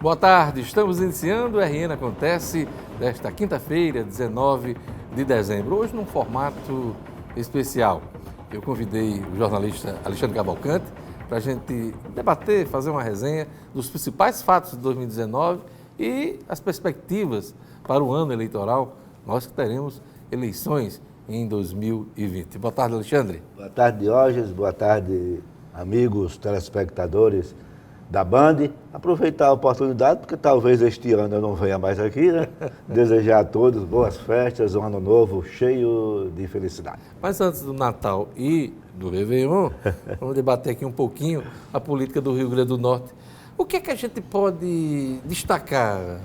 Boa tarde, estamos iniciando o RN Acontece desta quinta-feira, 19 de dezembro. Hoje num formato especial. Eu convidei o jornalista Alexandre Cavalcante para a gente debater, fazer uma resenha dos principais fatos de 2019 e as perspectivas para o ano eleitoral. Nós que teremos eleições em 2020. Boa tarde, Alexandre. Boa tarde, Diógenes. Boa tarde, amigos telespectadores da Band. Aproveitar a oportunidade, porque talvez este ano eu não venha mais aqui, né? Desejar a todos boas festas, um ano novo cheio de felicidade. Mas antes do Natal e do Réveillon, vamos debater aqui um pouquinho a política do Rio Grande do Norte. O que é que a gente pode destacar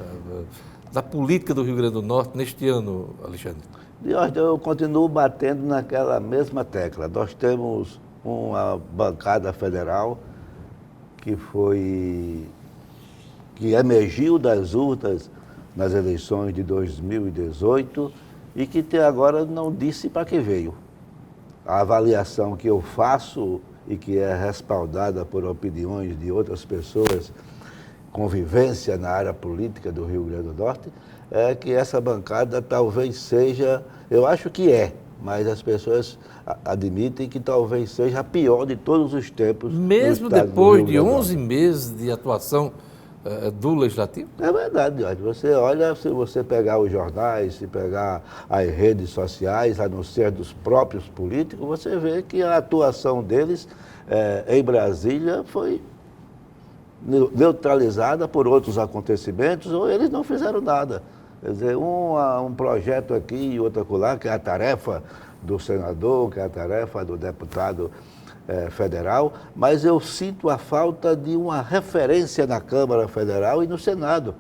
da política do Rio Grande do Norte neste ano, Alexandre? Diógenes, eu continuo batendo naquela mesma tecla. Nós temos uma bancada federal que emergiu das urnas nas eleições de 2018 e que até agora não disse para que veio. A avaliação que eu faço e que é respaldada por opiniões de outras pessoas, convivência na área política do Rio Grande do Norte, é que essa bancada talvez seja, eu acho que é, mas as pessoas admitem que talvez seja a pior de todos os tempos. Mesmo depois de 11 meses de atuação do Legislativo? É verdade, você olha, se você pegar os jornais, se pegar as redes sociais, a não ser dos próprios políticos, você vê que a atuação deles em Brasília foi neutralizada por outros acontecimentos, ou eles não fizeram nada. Quer dizer, um projeto aqui e outro acolá, que é a tarefa do senador, que é a tarefa do deputado federal, mas eu sinto a falta de uma referência na Câmara Federal e no Senado.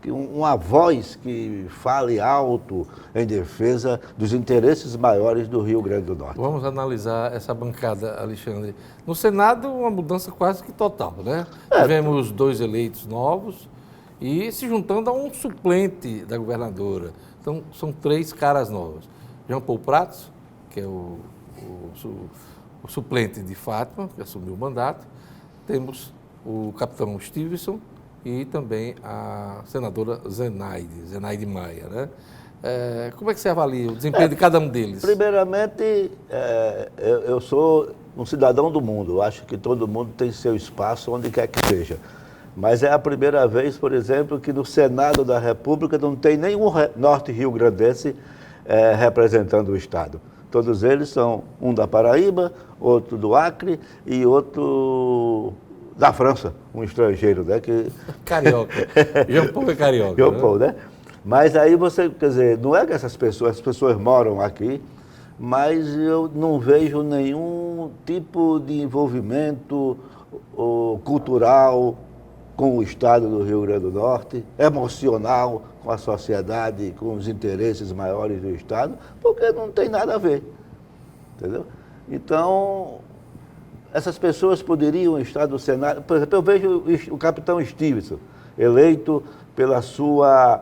Uma voz que fale alto em defesa dos interesses maiores do Rio Grande do Norte. Vamos analisar essa bancada, Alexandre. No Senado, uma mudança quase que total, né? Tivemos 2 eleitos novos e se juntando a um suplente da governadora. Então, são 3 caras novas. Jean Paul Prats, que é o suplente de Fátima, que assumiu o mandato. Temos o capitão Stevenson e também a senadora Zenaide Maia, né? Como é que você avalia o desempenho de cada um deles? Primeiramente, eu sou um cidadão do mundo. Eu acho que todo mundo tem seu espaço onde quer que seja. Mas é a primeira vez, por exemplo, que no Senado da República não tem nenhum norte-rio-grandense representando o Estado. Todos eles são um da Paraíba, outro do Acre e outro da França, um estrangeiro, né? Carioca. Jean Paul é carioca. Jean Paul, né? Mas aí você, quer dizer, não é que as pessoas moram aqui, mas eu não vejo nenhum tipo de envolvimento cultural com o Estado do Rio Grande do Norte, emocional com a sociedade, com os interesses maiores do Estado, porque não tem nada a ver, entendeu? Então, essas pessoas poderiam estar no Senado. Por exemplo, eu vejo o capitão Stevenson, eleito pela sua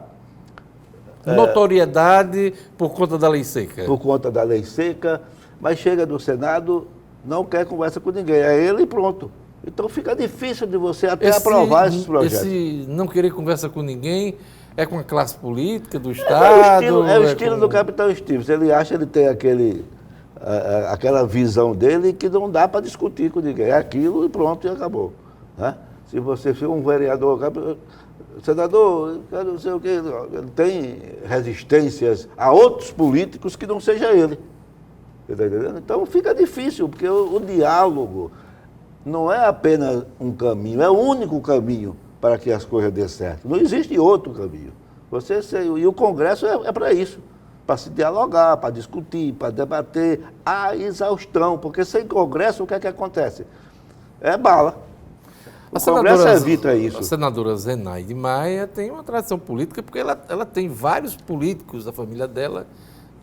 notoriedade por conta da lei seca. Por conta da lei seca, mas chega do Senado, não quer conversa com ninguém, é ele e pronto. Então fica difícil de você até aprovar esses projetos. Esse não querer conversa com ninguém é com a classe política do Estado? É o estilo do capitão Stevenson. Ele acha que ele tem aquela visão dele que não dá para discutir com ninguém. É aquilo e pronto, e acabou. Né? Se você for um vereador, senador, não sei o quê, ele tem resistências a outros políticos que não seja ele. Você está entendendo? Então fica difícil, porque o diálogo não é apenas um caminho, é o único caminho para que as coisas dêem certo. Não existe outro caminho. E o Congresso é para isso, para se dialogar, para discutir, para debater a exaustão, porque sem Congresso o que é que acontece? É bala. O Congresso evita isso. A senadora Zenaide Maia tem uma tradição política, porque ela tem vários políticos da família dela,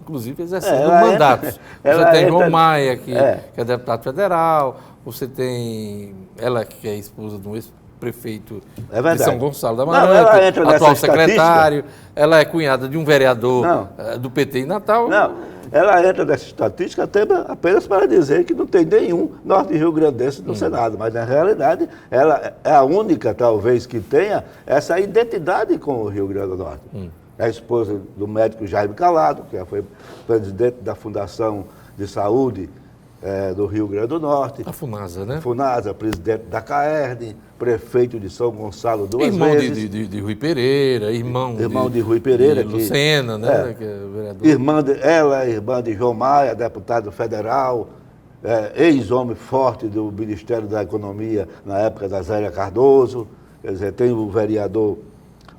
inclusive exercendo mandatos. Você tem João Maia, que é deputado federal, você tem ela, que é esposa de um ex-prefeito de São Gonçalo da Amarante, atual secretário, ela é cunhada de um vereador do PT em Natal. Não, ela entra nessa estatística apenas para dizer que não tem nenhum norte-riograndense no Senado, mas na realidade ela é a única, talvez, que tenha essa identidade com o Rio Grande do Norte. É a esposa do médico Jaime Calado, que foi presidente da Fundação de Saúde do Rio Grande do Norte. A FUNASA, né? FUNASA, presidente da CAERN, prefeito de São Gonçalo duas irmão vezes. De Rui Pereira, irmão de Rui Pereira. De Lucena, né? Que é vereador. Irmã de João Maia, deputado federal, ex-homem forte do Ministério da Economia na época da Zélia Cardoso. Quer dizer, tem o vereador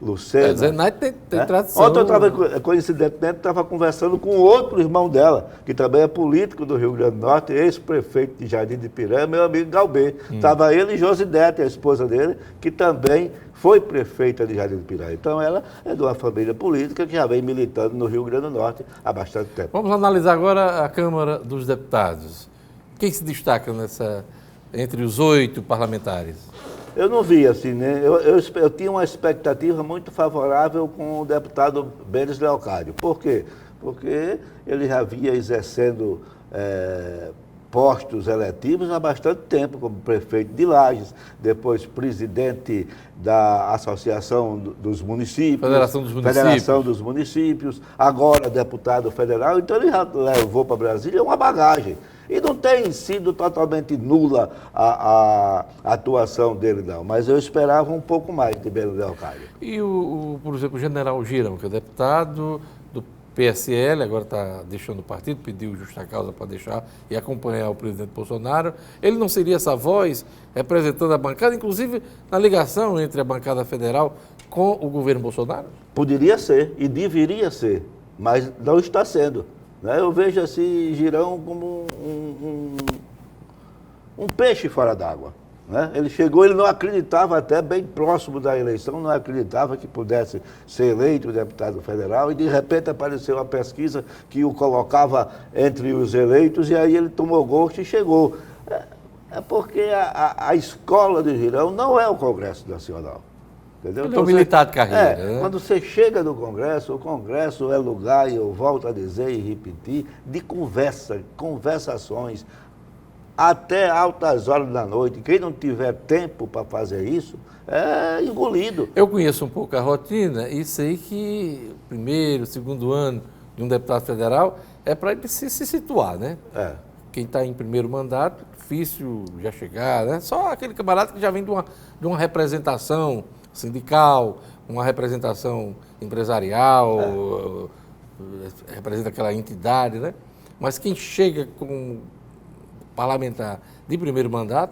Lucena. Zenate tem tradição. Ontem eu estava, coincidentemente, conversando com outro irmão dela, que também é político do Rio Grande do Norte, ex-prefeito de Jardim de Piranha, meu amigo Galbê. Estava ele e Josidete, a esposa dele, que também foi prefeita de Jardim de Piranha. Então ela é de uma família política que já vem militando no Rio Grande do Norte há bastante tempo. Vamos analisar agora a Câmara dos Deputados. Quem se destaca entre os 8 parlamentares? Eu não vi assim, né? Eu tinha uma expectativa muito favorável com o deputado Benes Leocádio. Por quê? Porque ele já vinha exercendo postos eletivos há bastante tempo, como prefeito de Lages, depois presidente da Associação dos Municípios, Federação dos Municípios, agora deputado federal. Então ele já levou para Brasília uma bagagem. E não tem sido totalmente nula a atuação dele, não. Mas eu esperava um pouco mais de Benes Leocádio. E, por exemplo, o general Girão, que é deputado do PSL, agora está deixando o partido, pediu justa causa para deixar e acompanhar o presidente Bolsonaro. Ele não seria essa voz representando a bancada, inclusive na ligação entre a bancada federal com o governo Bolsonaro? Poderia ser e deveria ser, mas não está sendo. Eu vejo assim Girão como um peixe fora d'água. Ele chegou, ele não acreditava, até bem próximo da eleição, não acreditava que pudesse ser eleito deputado federal, e de repente apareceu uma pesquisa que o colocava entre os eleitos, e aí ele tomou gosto e chegou. É porque a escola de Girão não é o Congresso Nacional. Entendeu? Ele é um militar de carreira. Né? Quando você chega no Congresso, o Congresso é lugar, e eu volto a dizer e repetir, de conversações, até altas horas da noite. Quem não tiver tempo para fazer isso, é engolido. Eu conheço um pouco a rotina e sei que o primeiro, segundo ano de um deputado federal é para ele se situar, né? Quem está em primeiro mandato, difícil já chegar, né? Só aquele camarada que já vem de uma representação sindical, uma representação empresarial, representa aquela entidade, né? Mas quem chega como parlamentar de primeiro mandato,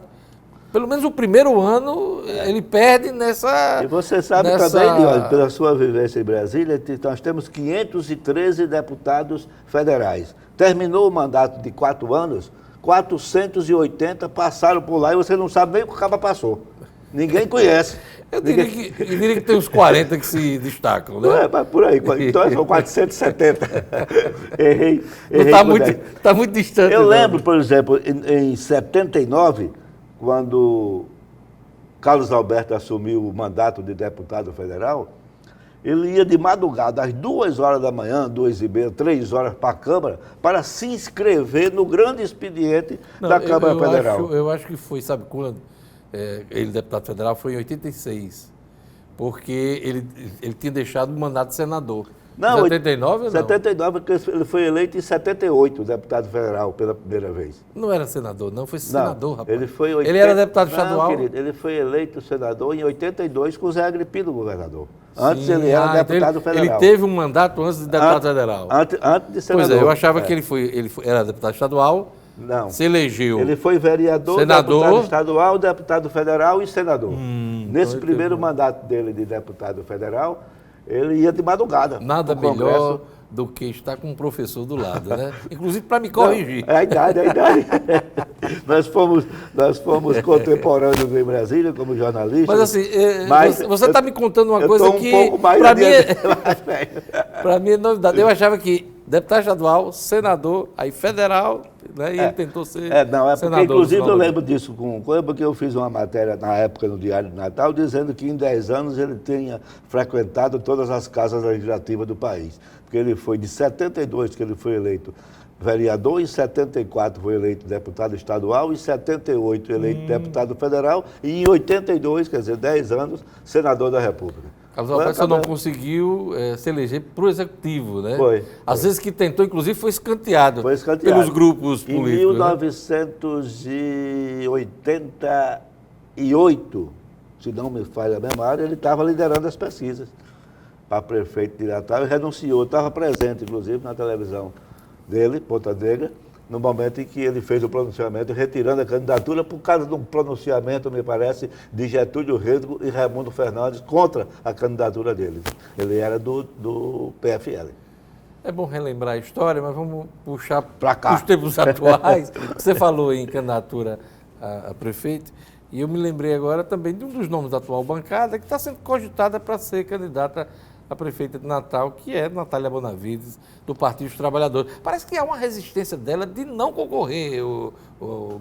pelo menos o primeiro ano, ele perde nessa... E você sabe também, olha, pela sua vivência em Brasília, nós temos 513 deputados federais. Terminou o mandato de 4 anos, 480 passaram por lá e você não sabe nem o que o cara passou. Ninguém conhece. Eu diria que tem uns 40 que se destacam, né? Mas por aí. Então são 470. Errei. Está muito distante. Eu lembro, por exemplo, em 79, quando Carlos Alberto assumiu o mandato de deputado federal, ele ia de madrugada, às 2 horas da manhã, 2h30, 3 horas para a Câmara, para se inscrever no grande expediente da Câmara Federal. Eu acho que foi, sabe quando? Ele, deputado federal, foi em 86, porque ele tinha deixado o mandato de senador. Não, 79 ou não? 79, porque ele foi eleito em 78, deputado federal, pela primeira vez. Não era senador, não, foi senador, rapaz. Ele era deputado estadual? Não, querido, ele foi eleito senador em 82 com o Zé Agripino, governador. Antes ele era deputado federal. Ele teve um mandato antes de deputado federal. Antes de senador. Pois é, eu achava que ele era deputado estadual. Não. Se elegeu. Ele foi vereador, senador, deputado estadual, deputado federal e senador. Nesse primeiro mandato dele de deputado federal, ele ia de madrugada. Nada melhor do que estar com um professor do lado, né? Inclusive para me corrigir. Não, é a idade. nós fomos contemporâneos em Brasília como jornalistas. Mas assim, você está me contando uma coisa que, para mim é novidade. Eu achava que deputado estadual, senador, aí federal, né? E ele tentou ser não, é porque, senador. inclusive, eu lembro disso com coisa, porque eu fiz uma matéria na época no Diário de Natal, dizendo que em 10 anos ele tinha frequentado todas as casas legislativas do país. Porque ele foi de 72 que ele foi eleito vereador, em 74 foi eleito deputado estadual, em 78 eleito deputado federal e em 82, quer dizer, 10 anos, senador da República. Carlos Alberto só não conseguiu se eleger para o executivo, né? Foi. Às vezes que tentou, inclusive, foi escanteado, Pelos grupos políticos. Em 1988, se não me falha a memória, ele estava liderando as pesquisas para prefeito de Natal e renunciou. Estava presente, inclusive, na televisão dele, Ponta Negra, no momento em que ele fez o pronunciamento, retirando a candidatura por causa de um pronunciamento, me parece, de Getúlio Rego e Raimundo Fernandes contra a candidatura dele. Ele era do PFL. É bom relembrar a história, mas vamos puxar para cá os tempos atuais. Você falou em candidatura a prefeito, e eu me lembrei agora também de um dos nomes da atual bancada que está sendo cogitada para ser candidata a prefeita de Natal, que é Natália Bonavides, do Partido dos Trabalhadores. Parece que há uma resistência dela de não concorrer.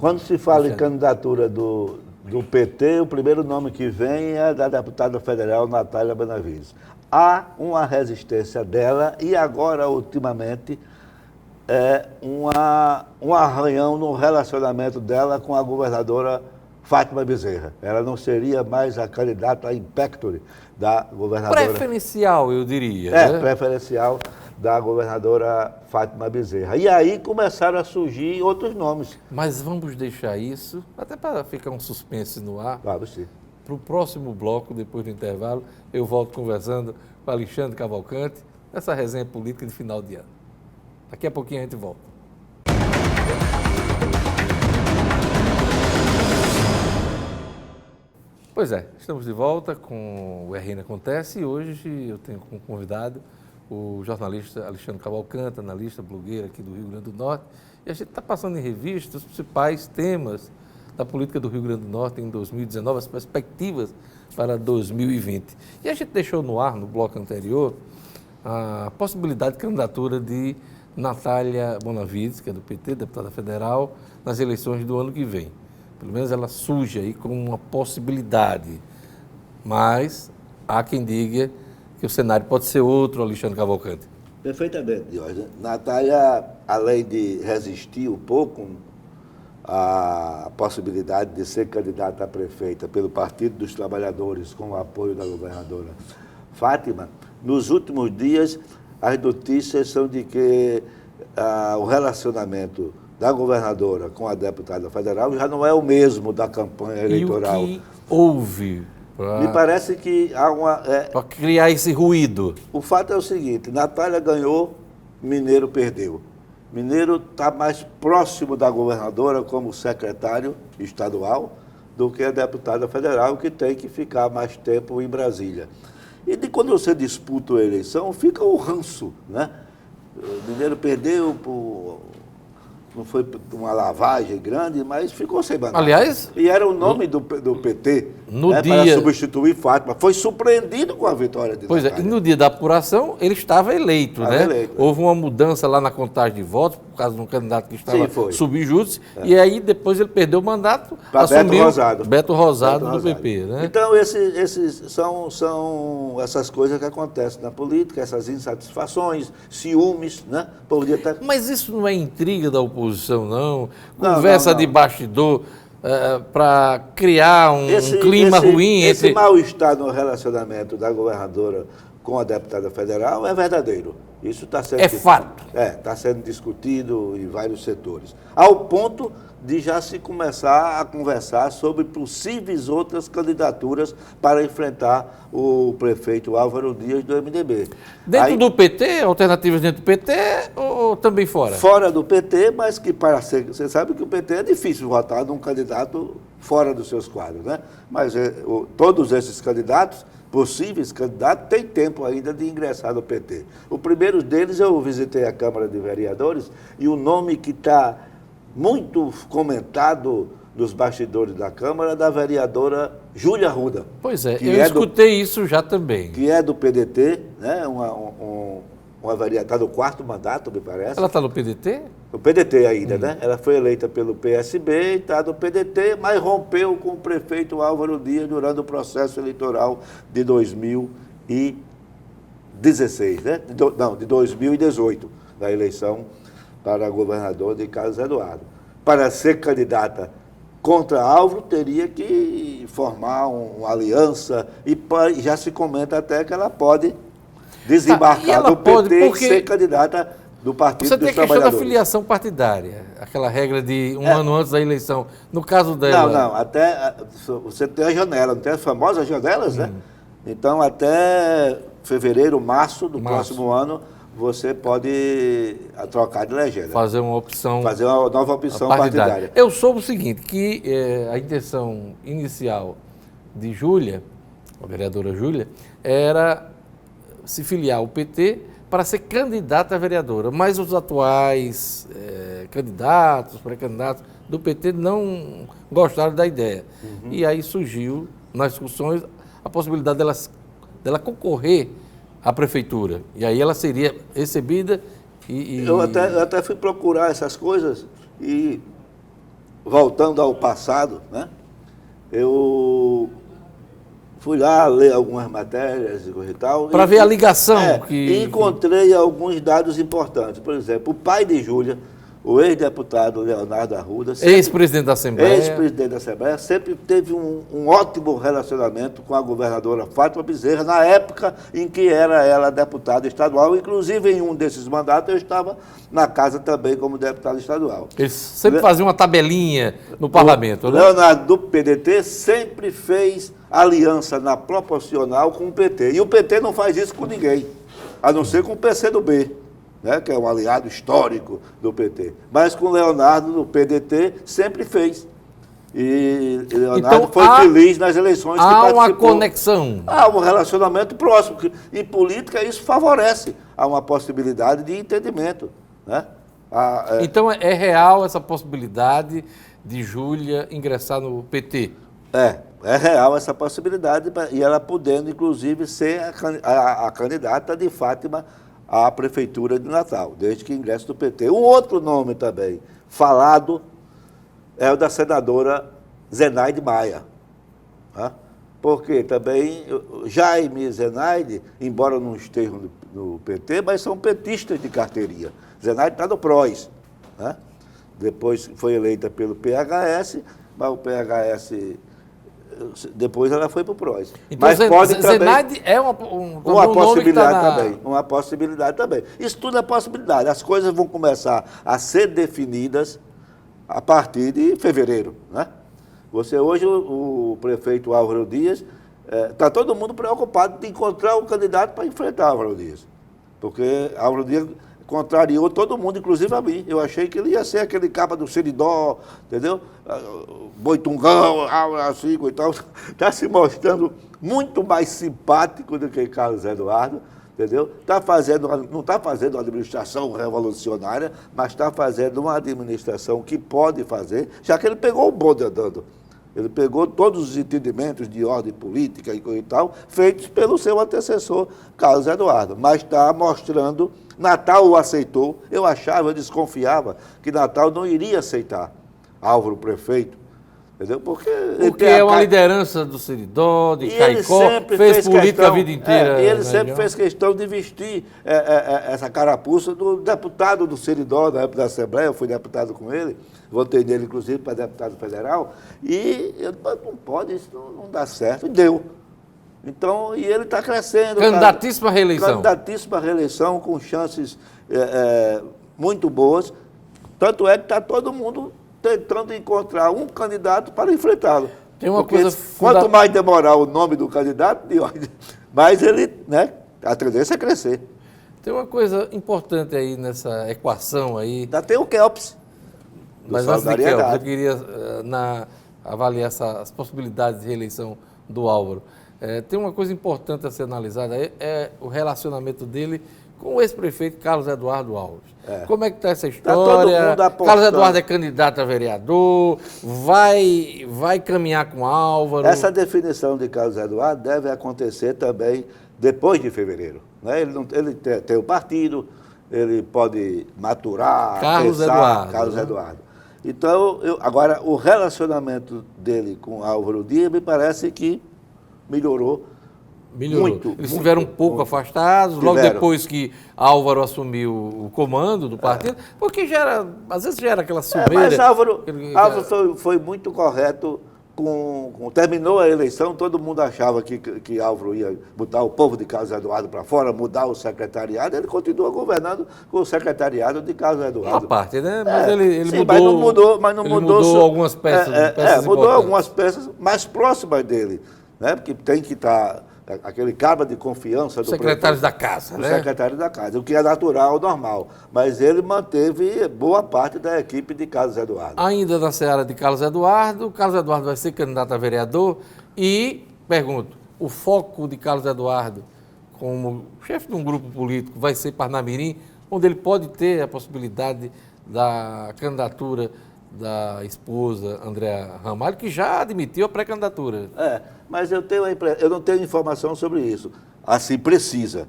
Quando se fala em candidatura do PT, o primeiro nome que vem é da deputada federal Natália Bonavides. Há uma resistência dela e agora, ultimamente, um arranhão no relacionamento dela com a governadora Fátima Bezerra. Ela não seria mais a candidata in pectore da governadora... Preferencial, eu diria. Né? Preferencial da governadora Fátima Bezerra. E aí começaram a surgir outros nomes. Mas vamos deixar isso, até para ficar um suspense no ar. Claro, sim. Para o próximo bloco, depois do intervalo, eu volto conversando com Alexandre Cavalcante, nessa resenha política de final de ano. Daqui a pouquinho a gente volta. Pois é, estamos de volta com o RN Acontece e hoje eu tenho como convidado o jornalista Alexandre Cavalcante, analista, blogueiro aqui do Rio Grande do Norte. E a gente está passando em revista os principais temas da política do Rio Grande do Norte em 2019, as perspectivas para 2020. E a gente deixou no ar, no bloco anterior, a possibilidade de candidatura de Natália Bonavides, que é do PT, deputada federal, nas eleições do ano que vem. Pelo menos ela surge aí como uma possibilidade. Mas há quem diga que o cenário pode ser outro, Alexandre Cavalcante. Perfeitamente, Jorge. Natália, além de resistir um pouco à possibilidade de ser candidata a prefeita pelo Partido dos Trabalhadores, com o apoio da governadora Fátima, nos últimos dias as notícias são de que o relacionamento da governadora com a deputada federal já não é o mesmo da campanha eleitoral. E o que houve? Me parece que há uma... para criar esse ruído. O fato é o seguinte, Natália ganhou, Mineiro perdeu. Mineiro está mais próximo da governadora como secretário estadual do que a deputada federal, que tem que ficar mais tempo em Brasília. E quando você disputa a eleição, fica o ranço, né? O Mineiro perdeu não foi uma lavagem grande, mas ficou sem banana. Aliás... E era o nome do PT para substituir Fátima. Foi surpreendido com a vitória de Natália. Pois é, e no dia da apuração ele estava eleito, né? Eleito, Houve uma mudança lá na contagem de votos, por causa de um candidato que estava subjúdice, e aí depois ele perdeu o mandato, assumiu Beto Rosado do PP, né? Então, esses são essas coisas que acontecem na política, essas insatisfações, ciúmes, né? Mas isso não é intriga da oposição, não? Conversa de bastidor para criar um clima ruim. Esse mal-estar no relacionamento da governadora com a deputada federal é verdadeiro. Isso está sendo... É fato. Está sendo discutido em vários setores. Ao ponto de já se começar a conversar sobre possíveis outras candidaturas para enfrentar o prefeito Álvaro Dias do MDB. Dentro do PT? Alternativas dentro do PT ou também fora? Fora do PT, mas que para ser... Você sabe que o PT é difícil votar num candidato fora dos seus quadros, né? Mas todos esses candidatos, possíveis candidatos, têm tempo ainda de ingressar no PT. O primeiro deles, eu visitei a Câmara de Vereadores e o nome que está muito comentado nos bastidores da Câmara, da vereadora Júlia Arruda. Pois é, eu escutei isso já também. Que é do PDT, né? Uma vereadora, está no 4º mandato, me parece. Ela está no PDT? o PDT ainda, né? Ela foi eleita pelo PSB, está no PDT, mas rompeu com o prefeito Álvaro Dias durante o processo eleitoral de 2016, né? De 2018, da eleição para governador de Carlos Eduardo. Para ser candidata contra Álvaro, teria que formar uma aliança e já se comenta até que ela pode desembarcar do PT e ser candidata do Partido dos Trabalhadores. Você tem a questão da filiação partidária, aquela regra de um ano antes da eleição. No caso dela... Não, até você tem a janela, não tem as famosas janelas, né? Então, até fevereiro, março do próximo ano, você pode trocar de legenda. Fazer uma opção... Fazer uma nova opção partidária. Eu soube o seguinte, que a intenção inicial de Júlia, a vereadora Júlia, era se filiar ao PT para ser candidata a vereadora, mas os atuais candidatos, pré-candidatos do PT não gostaram da ideia. E aí surgiu, nas discussões, a possibilidade dela concorrer à prefeitura. E aí ela seria recebida e... Eu até fui procurar essas coisas e, voltando ao passado, né, eu fui lá ler algumas matérias e coisa e tal. Para ver a ligação. E encontrei alguns dados importantes. Por exemplo, o pai de Júlia, o ex-deputado Leonardo Arruda, ex-presidente da Assembleia. Ex-presidente da Assembleia, sempre teve um ótimo relacionamento com a governadora Fátima Bezerra, na época em que era ela deputada estadual. Inclusive, em um desses mandatos, eu estava na casa também como deputado estadual. Eles sempre faziam uma tabelinha no parlamento, né? Leonardo, do PDT, sempre fez aliança na proporcional com o PT. E o PT não faz isso com ninguém, a não ser com o PCdoB, né, que é um aliado histórico do PT. Mas com o Leonardo, do PDT, sempre fez. E Leonardo então, foi feliz nas eleições que participou. Há uma conexão. Há um relacionamento próximo. Em política, isso favorece a uma possibilidade de entendimento, né? Então, é real essa possibilidade de Júlia ingressar no PT? É real essa possibilidade, e ela podendo, inclusive, ser a candidata de Fátima à Prefeitura de Natal, desde que ingresse do PT. Um outro nome também falado é o da senadora Zenaide Maia, né? Porque também Jaime e Zenaide, embora não estejam no PT, mas são petistas de carteirinha. Zenaide está no PROS, né? Depois foi eleita pelo PHS, mas o PHS... Depois ela foi para o PROS. Então, mas pode também, Zenaide é uma possibilidade também. Uma possibilidade também. Isso tudo é possibilidade. As coisas vão começar a ser definidas a partir de fevereiro, né? Hoje, o prefeito Álvaro Dias, está todo mundo preocupado de encontrar um candidato para enfrentar Álvaro Dias. Porque Álvaro Dias contrariou todo mundo, inclusive a mim. Eu achei que ele ia ser aquele capa do Seridó, entendeu? Boitungão, assim e tal. Está se mostrando muito mais simpático do que Carlos Eduardo, entendeu? Não está fazendo uma administração revolucionária, mas está fazendo uma administração que pode fazer, já que ele pegou o bonde andando. Ele pegou todos os entendimentos de ordem política e tal, feitos pelo seu antecessor, Carlos Eduardo. Mas está mostrando, Natal o aceitou, eu desconfiava que Natal não iria aceitar Álvaro prefeito, entendeu? Porque é uma liderança do Seridó, de Caicó, fez política a vida inteira. E ele sempre fez questão de vestir essa carapuça do deputado do Seridó, na época da Assembleia, eu fui deputado com ele, votei nele, inclusive, para deputado federal, e eu não pode, isso não dá certo, e deu. Então, e ele está crescendo. Candidatíssima à reeleição. Candidatíssima à reeleição, com chances muito boas, tanto é que está todo mundo tentando encontrar um candidato para enfrentá-lo. Tem uma coisa quanto mais demorar o nome do candidato, mais ele, né, a tendência é crescer. Tem uma coisa importante aí nessa equação aí. Ainda tem o Kelps. Mas antes de Kelps, eu queria avaliar as possibilidades de reeleição do Álvaro. Tem uma coisa importante a ser analisada, é o relacionamento dele com o ex-prefeito Carlos Eduardo Alves. Como é que está essa história? Carlos Eduardo é candidato a vereador, vai caminhar com Álvaro? Essa definição de Carlos Eduardo deve acontecer também depois de fevereiro, né? Ele tem o partido, ele pode maturar, Carlos pensar, Eduardo, Carlos né? Eduardo. Então, agora, o relacionamento dele com Álvaro Dias me parece que melhorou. Melhorou. Muito, Eles muito, estiveram um pouco muito. afastados, logo Tiveram. depois que Álvaro assumiu o comando do partido, porque já era, às vezes já era aquela sumeira. Mas Álvaro aquele- foi muito correto. Terminou a eleição, todo mundo achava que Álvaro ia botar o povo de Carlos Eduardo para fora, mudar o secretariado. Ele continua governando com o secretariado de Carlos Eduardo. Uma parte, né? Mas ele sim, mudou. mas não ele mudou algumas peças. peças mudou importantes. algumas peças mais próximas dele, né? Porque tem que estar aquele cabra de confiança do Secretários prefeito, da Casa, do né? secretário da Casa, o que é natural, normal. Mas ele manteve boa parte da equipe de Carlos Eduardo. Ainda na seara de Carlos Eduardo vai ser candidato a vereador e, pergunto, o foco de Carlos Eduardo como chefe de um grupo político vai ser Parnamirim, onde ele pode ter a possibilidade da candidatura da esposa Andréa Ramalho, que já admitiu a pré-candidatura. Mas eu não tenho informação sobre isso. Assim, precisa.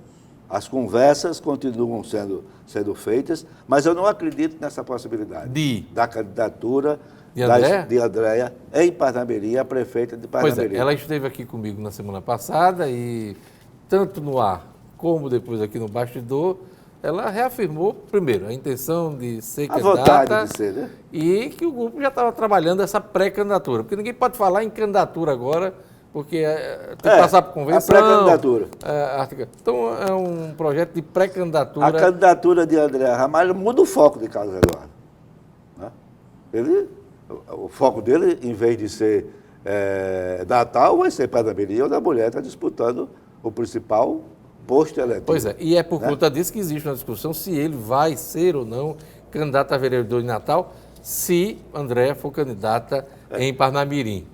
As conversas continuam sendo feitas, mas eu não acredito nessa possibilidade. Da candidatura de Andréa em Parnamirim, a prefeita de Parnamirim. Pois é, ela esteve aqui comigo na semana passada e, tanto no ar como depois aqui no bastidor, ela reafirmou, primeiro, a intenção de ser candidata. A vontade de ser, né? E que o grupo já estava trabalhando essa pré-candidatura. Porque ninguém pode falar em candidatura agora, porque tem que passar por convenção. A pré-candidatura. Então, é um projeto de pré-candidatura. A candidatura de Andréa Ramalho muda o foco de Carlos Eduardo. Né? O foco dele, em vez de ser Natal, vai ser Parnamirim, onde a mulher está disputando o principal posto eletivo. Pois é, e é por conta disso que existe uma discussão se ele vai ser ou não candidato a vereador de Natal, se Andréa for candidata em Parnamirim.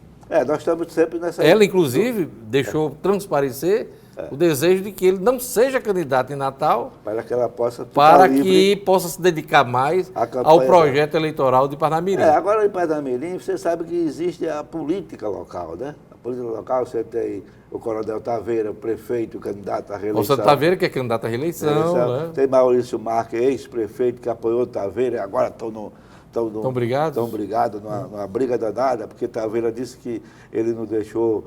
Nós estamos sempre nessa... Ela, inclusive, deixou transparecer o desejo de que ele não seja candidato em Natal para que ela possa ficar livre, que possa se dedicar mais ao projeto eleitoral de Parnamirim. Agora, em Parnamirim, você sabe que existe a política local, né? A política local, você tem o Coronel Taveira, o prefeito, candidato à reeleição. O Taveira, que é candidato à reeleição. Né? Tem Maurício Marques, ex-prefeito, que apoiou Taveira, e agora estão brigados numa briga danada, porque Taveira disse que ele não deixou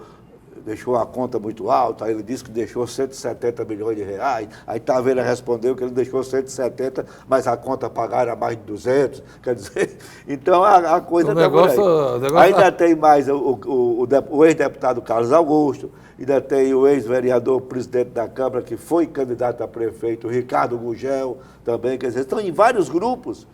a conta muito alta, aí ele disse que deixou 170 milhões de reais, aí Taveira respondeu que ele deixou 170, mas a conta pagar era mais de 200, quer dizer, então a coisa está por aí. Ainda tem mais o ex-deputado Carlos Augusto, ainda tem o ex-vereador, presidente da Câmara, que foi candidato a prefeito, Ricardo Gugel, também, quer dizer, estão em vários grupos.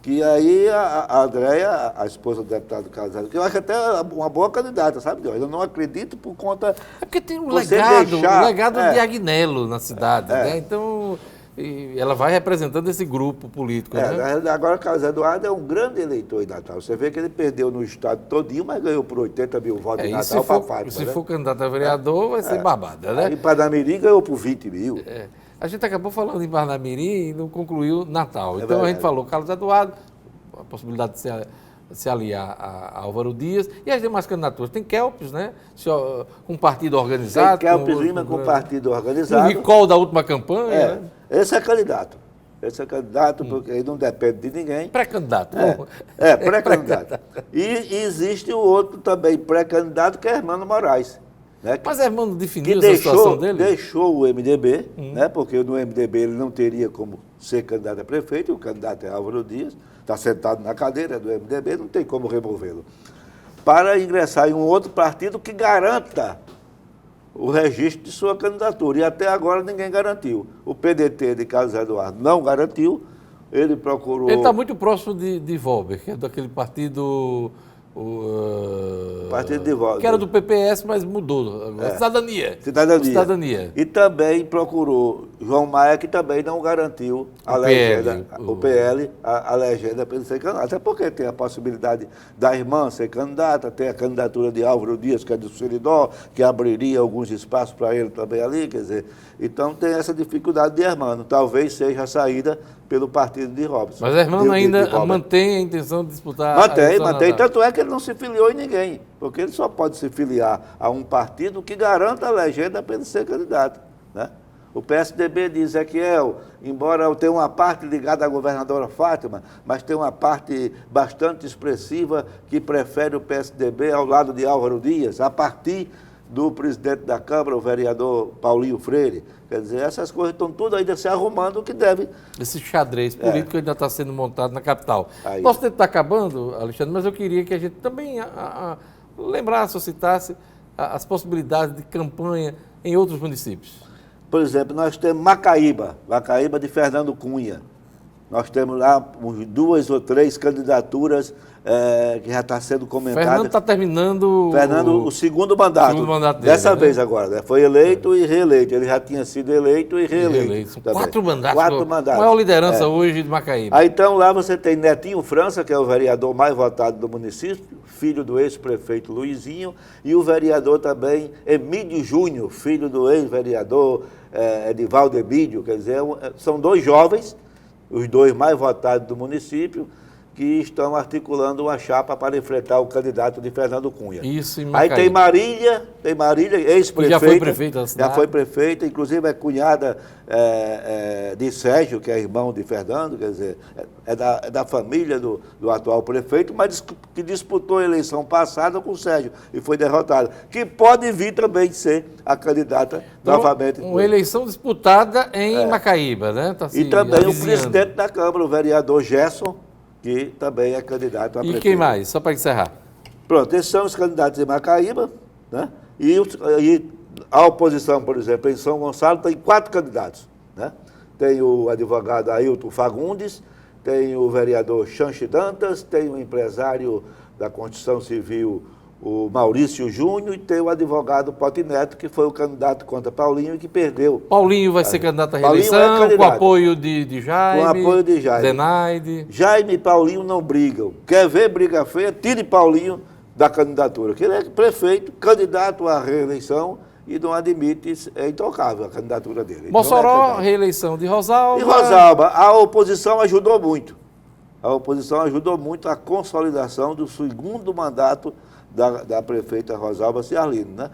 Que aí a Andréa, a esposa do deputado Carlos Eduardo, que eu acho até uma boa candidata, sabe? Eu não acredito por conta... É porque tem um legado de Agnello na cidade, né? Então, ela vai representando esse grupo político, né? Agora, Carlos Eduardo é um grande eleitor em Natal. Você vê que ele perdeu no estado todinho, mas ganhou por 80 mil votos em Natal para Fátima. Se for candidato a vereador, vai ser babada, né? Em Parnamirim ganhou por 20 mil. A gente acabou falando em Parnamirim e não concluiu Natal. Então a gente falou Carlos Eduardo, a possibilidade de se aliar a Álvaro Dias e as demais candidaturas. Tem Kelps, né? Um partido organizado. Tem Kelps Lima com partido organizado. O recall da última campanha. Né? Esse é candidato. Porque aí não depende de ninguém. Pré-candidato. Pré-candidato. E existe o outro também pré-candidato, que é Hermano Moraes. Né? Mas Hermano definiu essa situação dele? Deixou o MDB, né? Porque no MDB ele não teria como ser candidato a prefeito, o candidato é Álvaro Dias, está sentado na cadeira do MDB, não tem como removê-lo. Para ingressar em um outro partido que garanta o registro de sua candidatura. E até agora ninguém garantiu. O PDT de Carlos Eduardo não garantiu, ele procurou... Ele está muito próximo de Volber, que é daquele partido... Partido de volta. Que era do PPS, mas mudou agora. Cidadania. E também procurou João Maia, que também não garantiu a legenda, o PL, a legenda para ele ser candidato. Até porque tem a possibilidade da irmã ser candidata, tem a candidatura de Álvaro Dias, que é do Seridó, que abriria alguns espaços para ele também ali, quer dizer. Então tem essa dificuldade de Hermano. Talvez seja a saída pelo partido de Robson. Mas Hermano ainda mantém a intenção de disputar Mantém. Tanto é que ele não se filiou em ninguém, porque ele só pode se filiar a um partido que garanta a legenda para ele ser candidato. Né? O PSDB de Ezequiel, embora eu tenha uma parte ligada à governadora Fátima, mas tem uma parte bastante expressiva que prefere o PSDB ao lado de Álvaro Dias, a partir do presidente da Câmara, o vereador Paulinho Freire. Quer dizer, essas coisas estão tudo ainda se arrumando, o que deve. Esse xadrez político ainda está sendo montado na capital. Aí. Nosso tempo está acabando, Alexandre, mas eu queria que a gente também lembrasse ou citasse as possibilidades de campanha em outros municípios. Por exemplo, nós temos Macaíba de Fernando Cunha. Nós temos lá 2 ou 3 candidaturas que já está sendo comentadas. Fernando está terminando o segundo mandato. Segundo mandato dele, dessa né? vez agora, né? Foi eleito e reeleito. Ele já tinha sido eleito e reeleito. São 4 mandatos. 4 mandatos. Maior liderança hoje de Macaíba. Aí então lá você tem Netinho França, que é o vereador mais votado do município, filho do ex-prefeito Luizinho, e o vereador também Emílio Júnior, filho do ex-vereador Edivaldo Emílio. Quer dizer, são 2 jovens, os 2 mais votados do município, que estão articulando uma chapa para enfrentar o candidato de Fernando Cunha. Isso, em Aí Macaíba. tem Marília, ex-prefeita. Já foi prefeita da cidade. Já foi prefeita, inclusive é cunhada de Sérgio, que é irmão de Fernando, quer dizer, é da família do atual prefeito, mas que disputou a eleição passada com o Sérgio e foi derrotada. Que pode vir também ser a candidata Então, novamente. Uma eleição disputada em Macaíba, né? Tá E também o avizinhando. presidente da Câmara, o vereador Gerson, que também é candidato a prefeito. E quem mais? Só para encerrar. Pronto, esses são os candidatos em Macaíba, né? E a oposição, por exemplo, em São Gonçalo tem 4 candidatos, né? Tem o advogado Ailton Fagundes, tem o vereador Xanchi Dantas, tem o empresário da construção civil, o Maurício Júnior, e tem o advogado Potineto, que foi o candidato contra Paulinho e que perdeu. Paulinho vai ser candidato à Paulinho reeleição, candidato. com apoio de Jaime. Com apoio de Jaime. Zenaide. Jaime e Paulinho não brigam. Quer ver briga feia? Tire Paulinho da candidatura. Que ele é prefeito, candidato à reeleição e não admite, é intocável a candidatura dele. Então, Mossoró, reeleição de Rosalba. E Rosalba, a oposição ajudou muito. A oposição ajudou muito a consolidação do segundo mandato da prefeita Rosalba Ciarlino, né?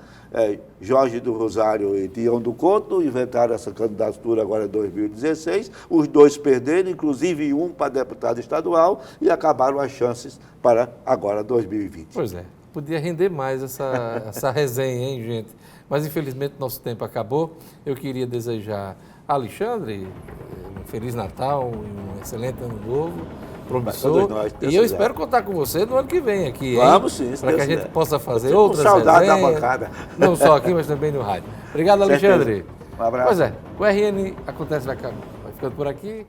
Jorge do Rosário e Tião do Couto inventaram essa candidatura agora em 2016, os 2 perderam, inclusive um para deputado estadual, e acabaram as chances para agora 2020. Pois é, podia render mais essa resenha, hein, gente? Mas infelizmente nosso tempo acabou. Eu queria desejar a Alexandre um Feliz Natal e um excelente Ano Novo. Promissor. E eu espero contar com você no ano que vem aqui, hein? Vamos sim, para que a gente possa fazer com outras saudade resenhas, da bancada. não só aqui, mas também no rádio. Obrigado, Alexandre. Um abraço. Pois é, o RN Acontece vai ficando por aqui.